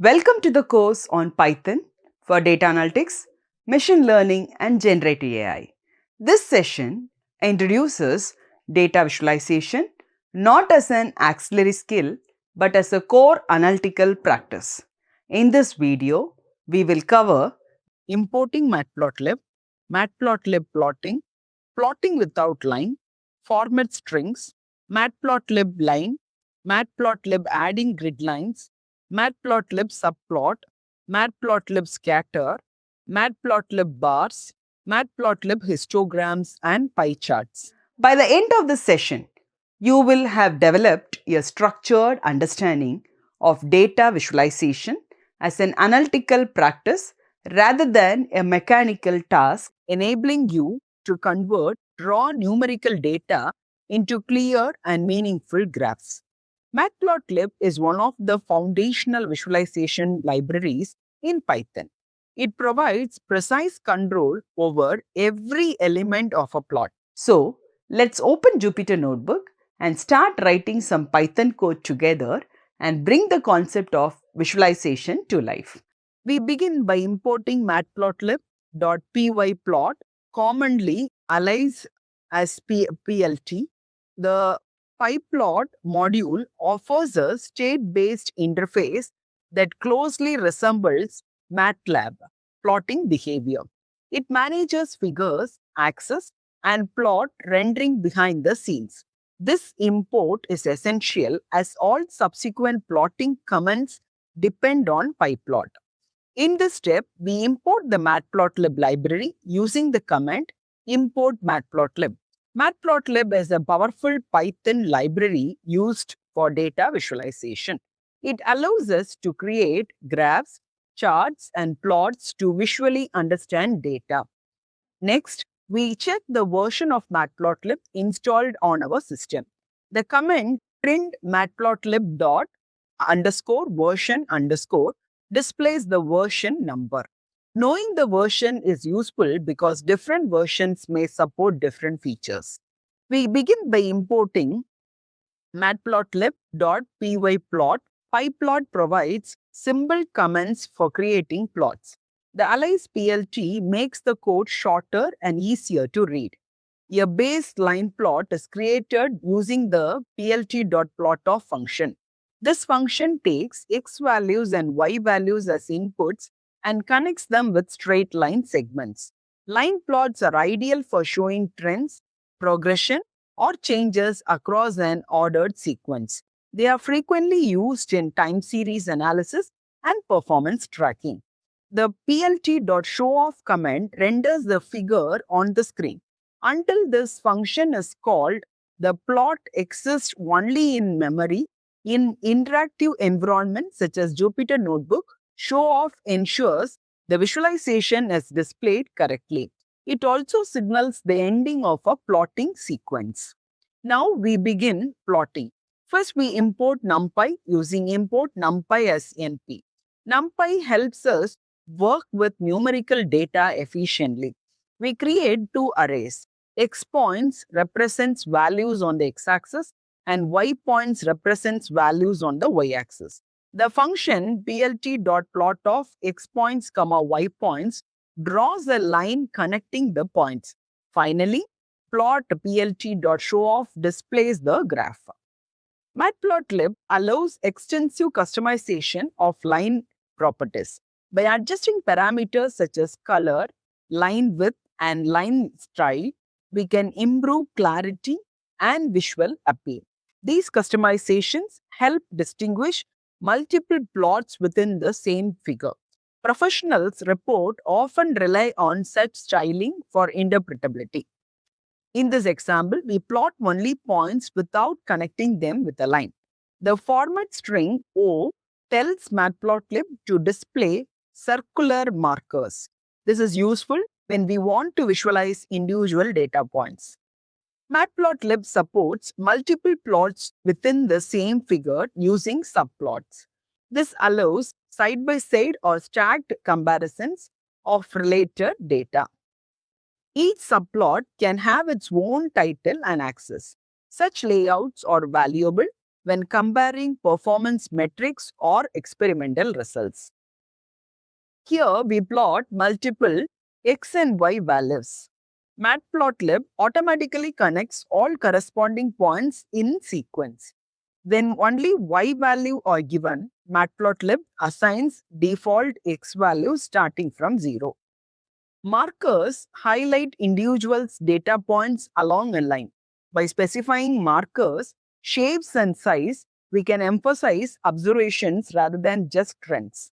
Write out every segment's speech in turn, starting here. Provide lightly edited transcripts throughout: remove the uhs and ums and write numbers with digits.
Welcome to the course on Python for data analytics, machine learning, and generative AI. This session introduces data visualization not as an auxiliary skill but as a core analytical practice. In this video, we will cover importing Matplotlib, Matplotlib plotting, plotting without line, format strings, Matplotlib line, Matplotlib adding grid lines, Matplotlib subplot, Matplotlib scatter, Matplotlib bars, Matplotlib histograms, and pie charts. By the end of this session, you will have developed a structured understanding of data visualization as an analytical practice rather than a mechanical task, enabling you to convert raw numerical data into clear and meaningful graphs. Matplotlib is one of the foundational visualization libraries in Python. It provides precise control over every element of a plot. So, let's open Jupyter Notebook and start writing some Python code together and bring the concept of visualization to life. We begin by importing matplotlib.pyplot, commonly alias as PLT. The pyplot module offers a state-based interface that closely resembles MATLAB plotting behavior. It manages figures, axes, and plot rendering behind the scenes. This import is essential as all subsequent plotting commands depend on pyplot. In this step, we import the Matplotlib library using the command import matplotlib. Matplotlib is a powerful Python library used for data visualization. It allows us to create graphs, charts, and plots to visually understand data. Next, we check the version of Matplotlib installed on our system. The command print matplotlib._version_ displays the version number. Knowing the version is useful because different versions may support different features. We begin by importing matplotlib.pyplot. Pyplot provides symbol commands for creating plots. The alias PLT makes the code shorter and easier to read. A base line plot is created using the plt.plotoff function. This function takes x values and y values as inputs and connects them with straight line segments. Line plots are ideal for showing trends, progression, or changes across an ordered sequence. They are frequently used in time series analysis and performance tracking. The plt.showOff command renders the figure on the screen. Until this function is called, the plot exists only in memory. In interactive environments such as Jupyter Notebook, showOff ensures the visualization is displayed correctly. It also signals the ending of a plotting sequence. Now we begin plotting. First, we import NumPy using import NumPy as NP. NumPy helps us work with numerical data efficiently. We create two arrays. X points represents values on the x-axis and y points represents values on the y-axis. The function plt.plotoff x points, y points draws a line connecting the points. Finally, plot plt.showOff displays the graph. Matplotlib allows extensive customization of line properties. By adjusting parameters such as color, line width, and line style, we can improve clarity and visual appeal. These customizations help distinguish multiple plots within the same figure. Professionals report often rely on such styling for interpretability. In this example, we plot only points without connecting them with a line. The format string O tells Matplotlib to display circular markers. This is useful when we want to visualize individual data points. Matplotlib supports multiple plots within the same figure using subplots. This allows side-by-side or stacked comparisons of related data. Each subplot can have its own title and axis. Such layouts are valuable when comparing performance metrics or experimental results. Here we plot multiple x and y values. Matplotlib automatically connects all corresponding points in sequence. When only y value are given, Matplotlib assigns default x value starting from 0. Markers highlight individuals' data points along a line. By specifying markers, shapes, and size, we can emphasize observations rather than just trends.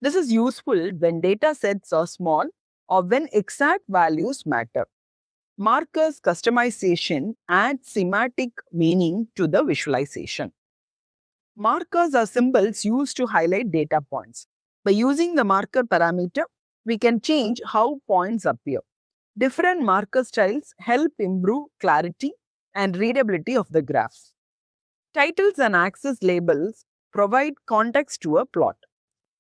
This is useful when data sets are small or when exact values matter. Markers customization adds semantic meaning to the visualization. Markers are symbols used to highlight data points. By using the marker parameter, we can change how points appear. Different marker styles help improve clarity and readability of the graph. Titles and axis labels provide context to a plot.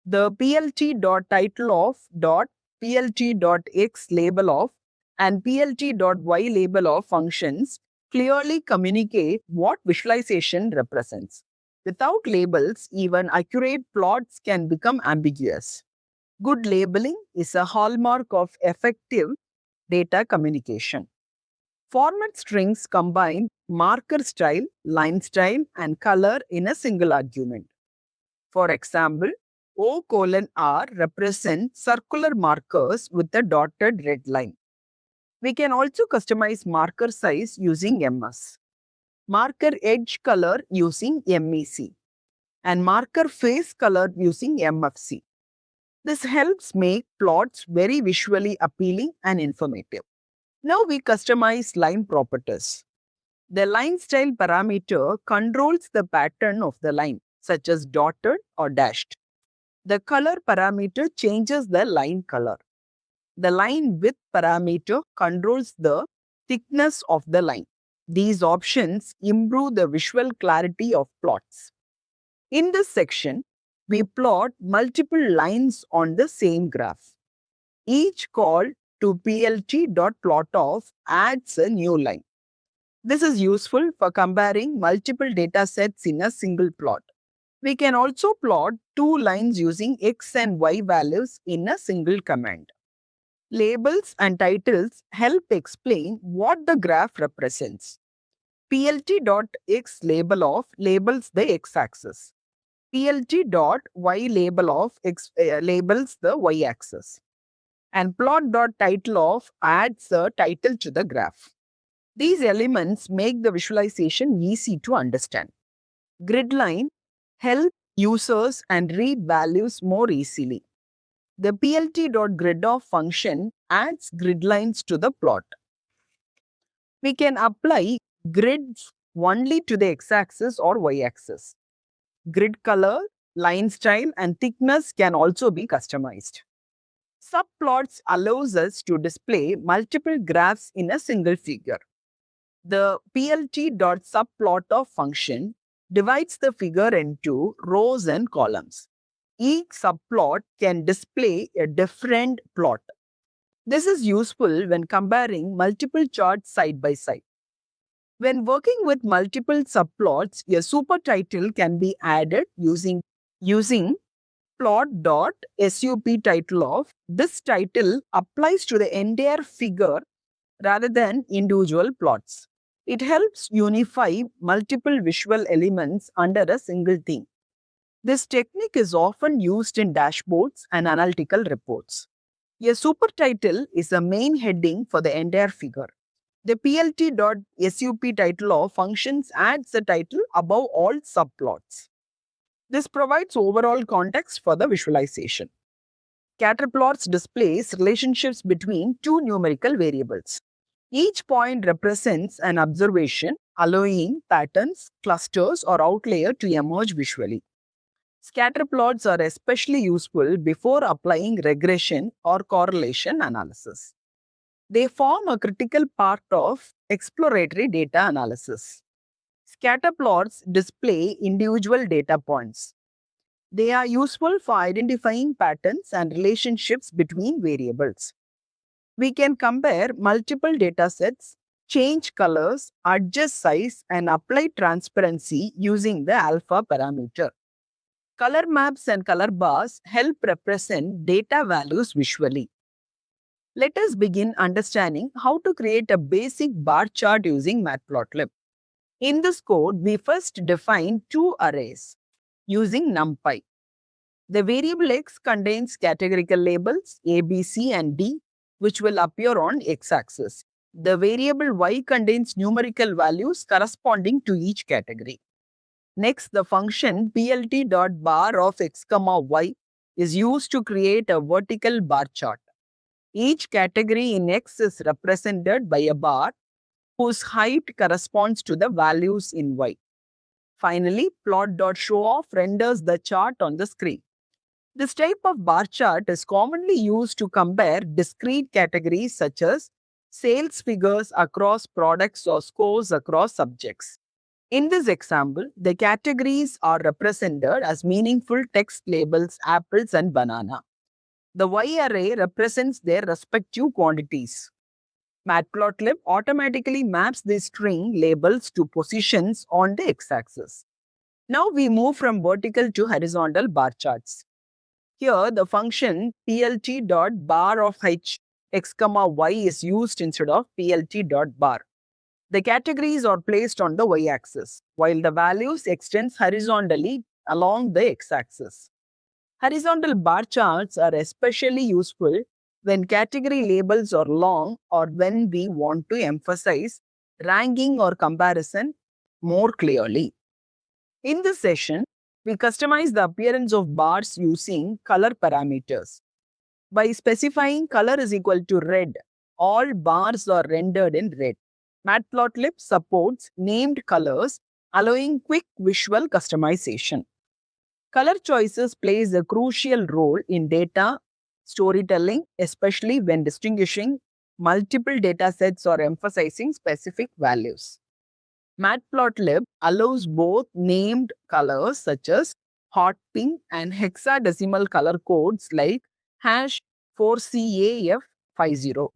The plt.titleof.plt.x label of and plt.y label of functions clearly communicate what visualization represents. Without labels, even accurate plots can become ambiguous. Good labeling is a hallmark of effective data communication. Format strings combine marker style, line style, and color in a single argument. For example, O:(R) represents circular markers with a dotted red line. We can also customize marker size using MS, marker edge color using MEC, and marker face color using MFC. This helps make plots very visually appealing and informative. Now we customize line properties. The line style parameter controls the pattern of the line, such as dotted or dashed. The color parameter changes the line color. The line width parameter controls the thickness of the line. These options improve the visual clarity of plots. In this section, we plot multiple lines on the same graph. Each call to plt.plotof adds a new line. This is useful for comparing multiple data sets in a single plot. We can also plot two lines using x and y values in a single command. Labels and titles help explain what the graph represents. plt.x label of labels the x-axis. plt.y label of x labels the y-axis. And plot.titleof adds a title to the graph. These elements make the visualization easy to understand. Gridline helps users and read values more easily. The plt.gridoff function adds grid lines to the plot. We can apply grids only to the x-axis or y-axis. Grid color, line style, and thickness can also be customized. Subplots allows us to display multiple graphs in a single figure. The plt.subplotof function divides the figure into rows and columns. Each subplot can display a different plot. This is useful when comparing multiple charts side by side. When working with multiple subplots, a supertitle can be added using plot.suptitleof. This title applies to the entire figure rather than individual plots. It helps unify multiple visual elements under a single theme. This technique is often used in dashboards and analytical reports. A supertitle is a main heading for the entire figure. The plt.suptitleof functions adds the title above all subplots. This provides overall context for the visualization. Scatterplots displays relationships between two numerical variables. Each point represents an observation, allowing patterns, clusters, or outlier to emerge visually. Scatterplots are especially useful before applying regression or correlation analysis. They form a critical part of exploratory data analysis. Scatterplots display individual data points. They are useful for identifying patterns and relationships between variables. We can compare multiple data sets change colors, adjust size, and apply transparency using the alpha parameter. Color maps and color bars help represent data values visually. Let us begin understanding how to create a basic bar chart using Matplotlib. In this code, we first define two arrays using NumPy. The variable x contains categorical labels A, B, C, and D, which will appear on x-axis. The variable y contains numerical values corresponding to each category. Next, the function plt.bar of x, y is used to create a vertical bar chart. Each category in x is represented by a bar whose height corresponds to the values in y. Finally, plot.showOff renders the chart on the screen. This type of bar chart is commonly used to compare discrete categories such as sales figures across products or scores across subjects. In this example, the categories are represented as meaningful text labels apples and banana. The Y array represents their respective quantities. Matplotlib automatically maps the string labels to positions on the x-axis. Now we move from vertical to horizontal bar charts. Here, the function plt.bar of h, x, y is used instead of plt.bar. The categories are placed on the y-axis, while the values extend horizontally along the x-axis. Horizontal bar charts are especially useful when category labels are long or when we want to emphasize ranking or comparison more clearly. In this session, we customize the appearance of bars using color parameters. By specifying color is equal to red, all bars are rendered in red. Matplotlib supports named colors, allowing quick visual customization. Color choices plays a crucial role in data storytelling, especially when distinguishing multiple data sets or emphasizing specific values. Matplotlib allows both named colors such as hot pink and hexadecimal color codes like #4CAF50.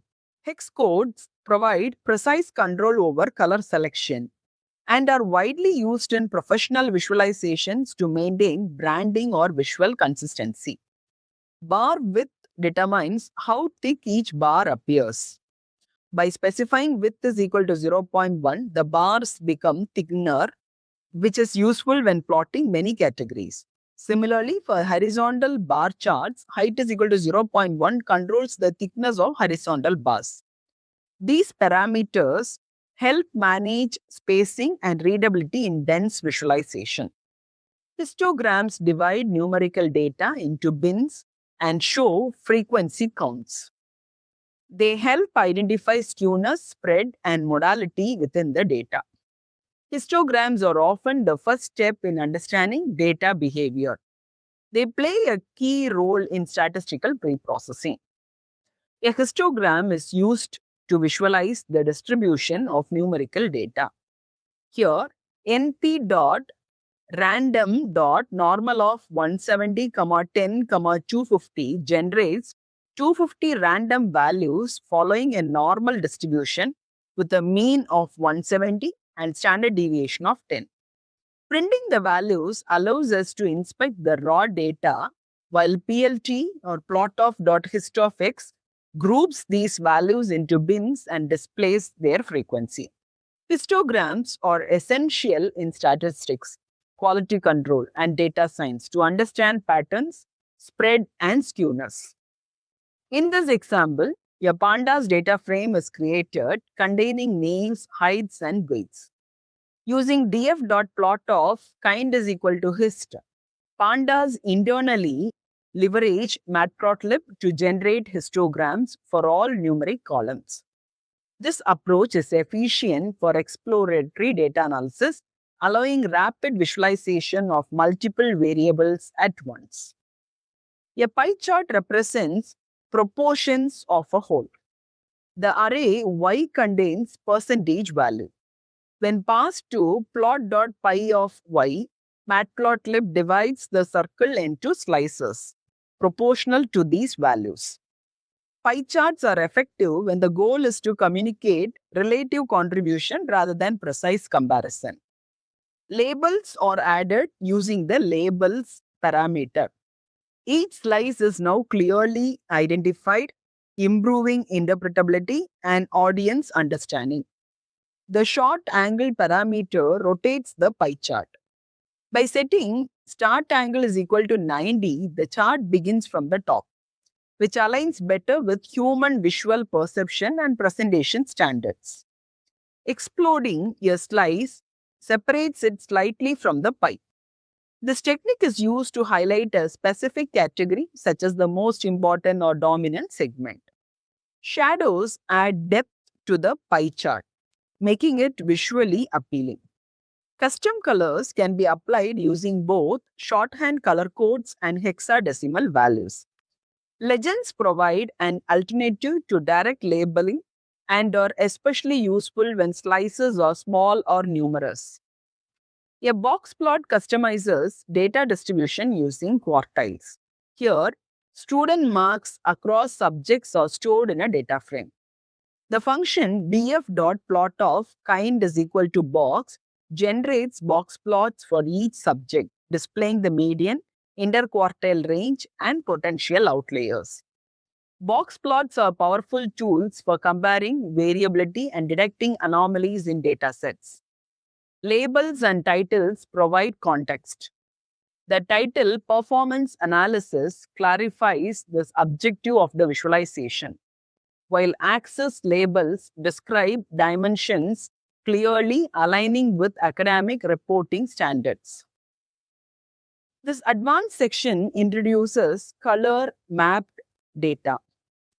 Hex codes provide precise control over color selection and are widely used in professional visualizations to maintain branding or visual consistency. Bar width determines how thick each bar appears. By specifying width is equal to 0.1, the bars become thinner, which is useful when plotting many categories. Similarly, for horizontal bar charts, height is equal to 0.1 controls the thickness of horizontal bars. These parameters help manage spacing and readability in dense visualization. Histograms divide numerical data into bins and show frequency counts. They help identify skewness, spread, and modality within the data. Histograms are often the first step in understanding data behavior. They play a key role in statistical preprocessing. A histogram is used to visualize the distribution of numerical data. Here, np.random.normal of 170, 10, 250 generates 250 random values following a normal distribution with a mean of 170 and standard deviation of 10. Printing the values allows us to inspect the raw data, while plt or plot_of.hist of x groups these values into bins and displays their frequency. Histograms are essential in statistics, quality control, and data science to understand patterns, spread, and skewness. In this example, a panda's data frame is created containing names, heights, and weights. Using df.plot_of kind is equal to hist, pandas internally leverage Matplotlib to generate histograms for all numeric columns. This approach is efficient for exploratory data analysis, allowing rapid visualization of multiple variables at once. A pie chart represents proportions of a whole. The array y contains percentage value. When passed to plot.pie of y, Matplotlib divides the circle into slices proportional to these values. Pie charts are effective when the goal is to communicate relative contribution rather than precise comparison. Labels are added using the labels parameter. Each slice is now clearly identified, improving interpretability and audience understanding. The short angle parameter rotates the pie chart. By setting start angle is equal to 90, the chart begins from the top, which aligns better with human visual perception and presentation standards. Exploding a slice separates it slightly from the pie. This technique is used to highlight a specific category, such as the most important or dominant segment. Shadows add depth to the pie chart, making it visually appealing. Custom colors can be applied using both shorthand color codes and hexadecimal values. Legends provide an alternative to direct labeling and are especially useful when slices are small or numerous. A box plot customizes data distribution using quartiles. Here, student marks across subjects are stored in a data frame. The function df.plot of kind is equal to box generates box plots for each subject, displaying the median, interquartile range, and potential outliers. Box plots are powerful tools for comparing variability and detecting anomalies in datasets. Labels and titles provide context. The title Performance Analysis clarifies the objective of the visualization, while axis labels describe dimensions clearly aligning with academic reporting standards. This advanced section introduces color mapped data.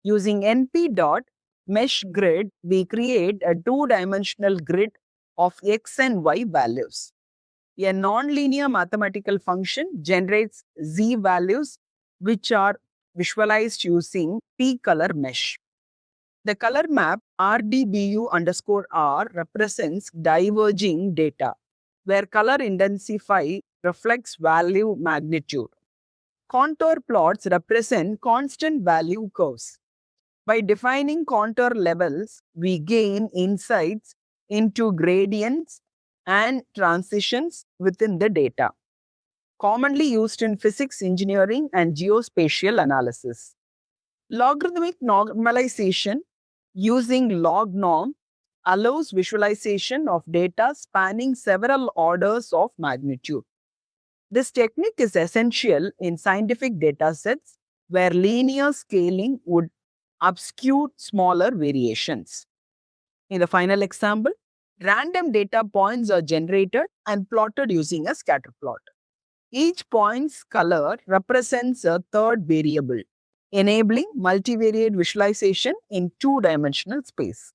Using np.meshGrid, we create a two-dimensional grid of x and y values. A nonlinear mathematical function generates z values, which are visualized using p-color mesh. The color map RDBU_R represents diverging data, where color intensity reflects value magnitude. Contour plots represent constant value curves. By defining contour levels, we gain insights into gradients and transitions within the data, commonly used in physics, engineering, and geospatial analysis. Logarithmic normalization using log norm allows visualization of data spanning several orders of magnitude. This technique is essential in scientific datasets where linear scaling would obscure smaller variations. In the final example, random data points are generated and plotted using a scatter plot. Each point's color represents a third variable, enabling multivariate visualization in two-dimensional space.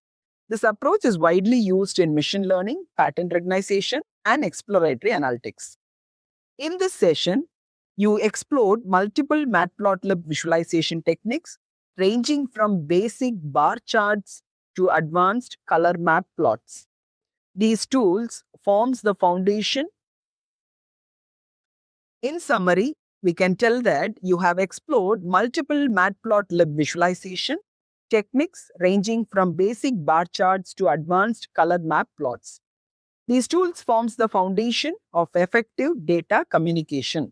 This approach is widely used in machine learning, pattern recognition, and exploratory analytics. In this session, you explored multiple Matplotlib visualization techniques ranging from basic bar charts to advanced color map plots. These tools forms the foundation. In summary, we can tell that you have explored multiple Matplotlib visualization techniques ranging from basic bar charts to advanced color map plots. These tools forms the foundation of effective data communication,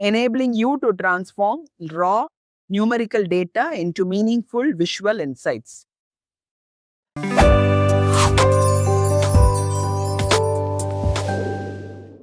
enabling you to transform raw numerical data into meaningful visual insights.